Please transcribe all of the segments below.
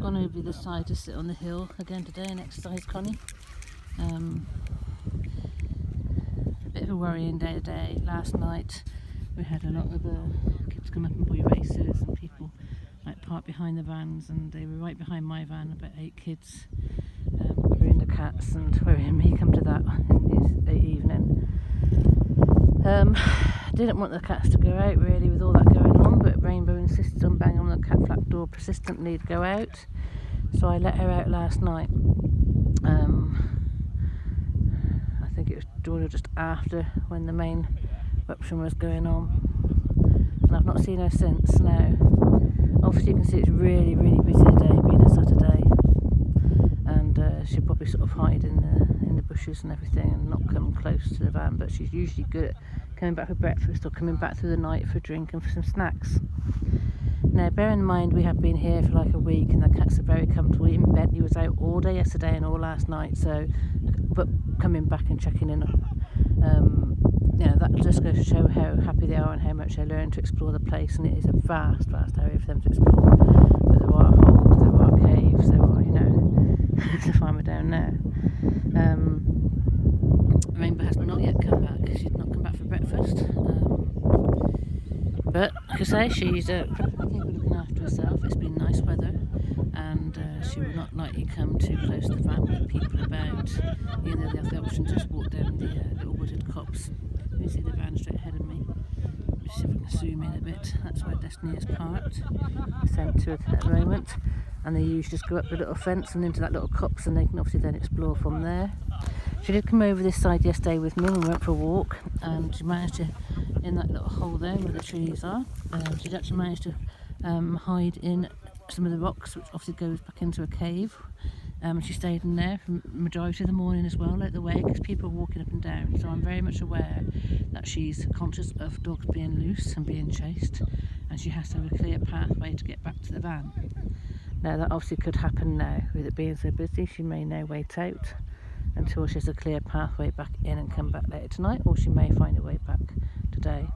gone over the side to sit on the hill again today and exercise Connie. A bit of a worrying day today. Last night we had a lot of kids come up and buoy races and people like parked behind the vans, and they were right behind my van, about 8 kids. We were in the cats and worrying me come to that in the evening. Didn't want the cats to go out really with all that going on, but Rainbow insisted on banging on the cat flap door persistently to go out, so I let her out last night. I think it was just after when the main eruption was going on, and I've not seen her since now. Obviously you can see it's really busy today, being a Saturday, and she'll probably sort of hide in the bushes and everything and not come close to the van, but she's usually good at coming back for breakfast or coming back through the night for a drink and for some snacks. Now bear in mind we have been here for like a week and the cats are very comfortable. Even Bentley was out all day yesterday and all last night, so but coming back and checking in, that just goes to show how happy they are and how much they learn to explore the place, and it is a vast area for them to explore. But there are holes, there are caves, there are, there's a farmer down there. Rainbow has not yet come back. She's not come back for breakfast. But like I say, she's looking after herself. It's been nice weather, and she will not likely come too close to the van with people about. They have the option to just walk down the little wooded copse. You see the van straight ahead of me. Just see if we can zoom in a bit. That's where Destiny is parked. Sent to it at the moment, and they usually just go up the little fence and into that little copse, and they can obviously then explore from there. She did come over this side yesterday with me and we went for a walk, and she managed to, in that little hole there where the trees are, she'd actually managed to hide in some of the rocks, which obviously goes back into a cave. She stayed in there for the majority of the morning as well, out the way, because people are walking up and down. So I'm very much aware that she's conscious of dogs being loose and being chased, and she has to have a clear pathway to get back to the van. Now that obviously could happen now, with it being so busy. She may now wait out until she has a clear pathway back in and come back later tonight, or she may find her way back today.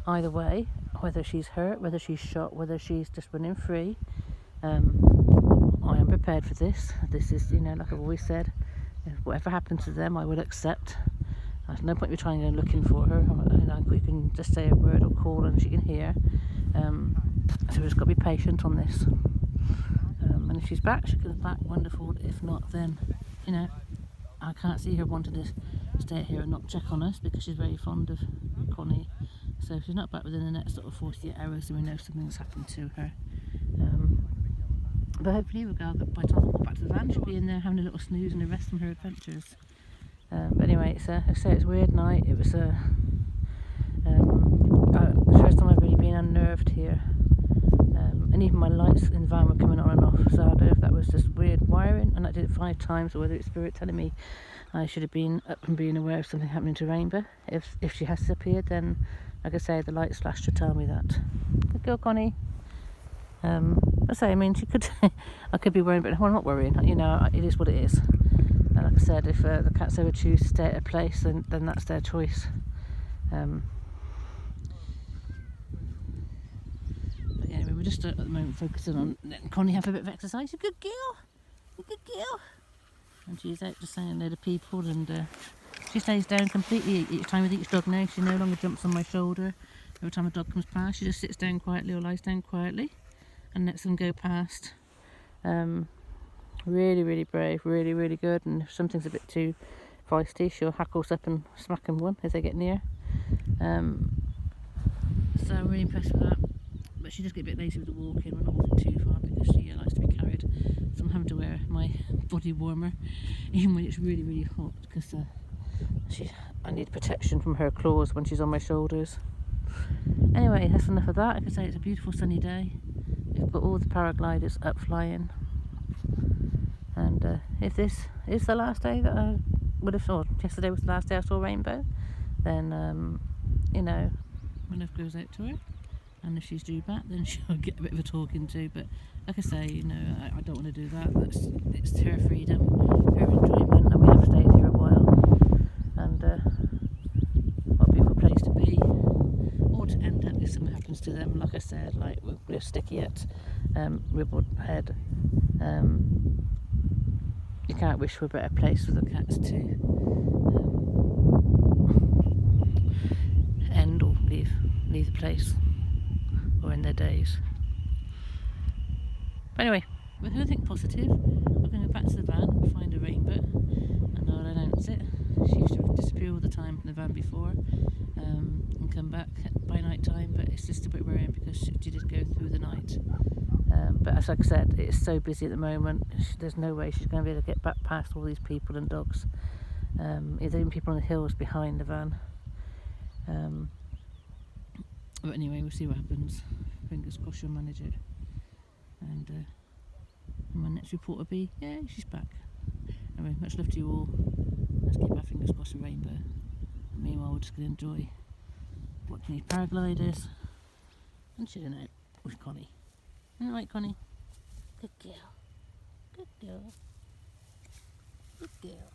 Either way, whether she's hurt, whether she's shot, whether she's just running free, I am prepared for this. This is, like I've always said, if whatever happens to them I will accept. There's no point in trying to go looking for her. We can just say a word or call and she can hear. So we've just got to be patient on this. And if she's back, she comes back, wonderful. If not, then I can't see her wanting to stay here and not check on us, because she's very fond of Connie. So if she's not back within the next sort of 48 hours, then we know something's happened to her. But hopefully by the time I go back to the van, she'll be in there having a little snooze and a rest from her adventures. But anyway, it's a weird night. It was the first time I've really been unnerved here. And even my lights in the van were coming on and off, so I don't know if that was just weird wiring, and I did it 5 times, or whether it's spirit telling me I should have been up and being aware of something happening to Rainbow. If she has disappeared, then like I say, the lights flashed to tell me that. Good girl, Connie. She could I could be worrying, but I'm not worrying. It is what it is. And like I said, if the cats ever choose to stay at a place, then that's their choice. But anyway, we're just at the moment focusing on letting Connie have a bit of exercise. A good girl. And she's out just saying hello to people, and she stays down completely each time with each dog now. She no longer jumps on my shoulder. Every time a dog comes past, she just sits down quietly or lies down quietly and lets them go past. Really brave, really good, and if something's a bit too feisty, she'll hackles up and smack them one as they get near. So I'm really impressed with that. But she does get a bit lazy with the walking. We're not walking too far because she likes to be carried, so I'm having to wear my body warmer even when it's really hot, because I need protection from her claws when she's on my shoulders. Anyway, that's enough of that. Like I say, it's a beautiful sunny day. We've got all the paragliders up flying, and if this is the last day that I would have thought, yesterday was the last day I saw Rainbow, then my love goes out to her, and if she's due back, then she'll get a bit of a talking to. But like I say, I don't want to do that. It's her freedom, her enjoyment, and we have stayed here a while, and what a beautiful place to be, or to end up if something happens to them. Like I said, we're sticky at Ribbled Head. You can't wish for a better place for the cats to end or leave the place or end their days. But anyway, with anything positive, we're going to go back to the van and find a rainbow, and I'll announce it. She used to disappear all the time from the van before and come back by night time, but it's just a bit worrying because she did go through the night. But as I said, it's so busy at the moment, there's no way she's going to be able to get back past all these people and dogs. There's even people on the hills behind the van. But anyway, we'll see what happens. Fingers crossed she'll manage it. And my next report will be, yeah, she's back. Anyway, much love to you all. Let's keep our fingers crossed for rainbow. And meanwhile, we're just going to enjoy watching these paragliders and chilling out with Connie. Alright, Connie? Good girl. Good girl. Good girl.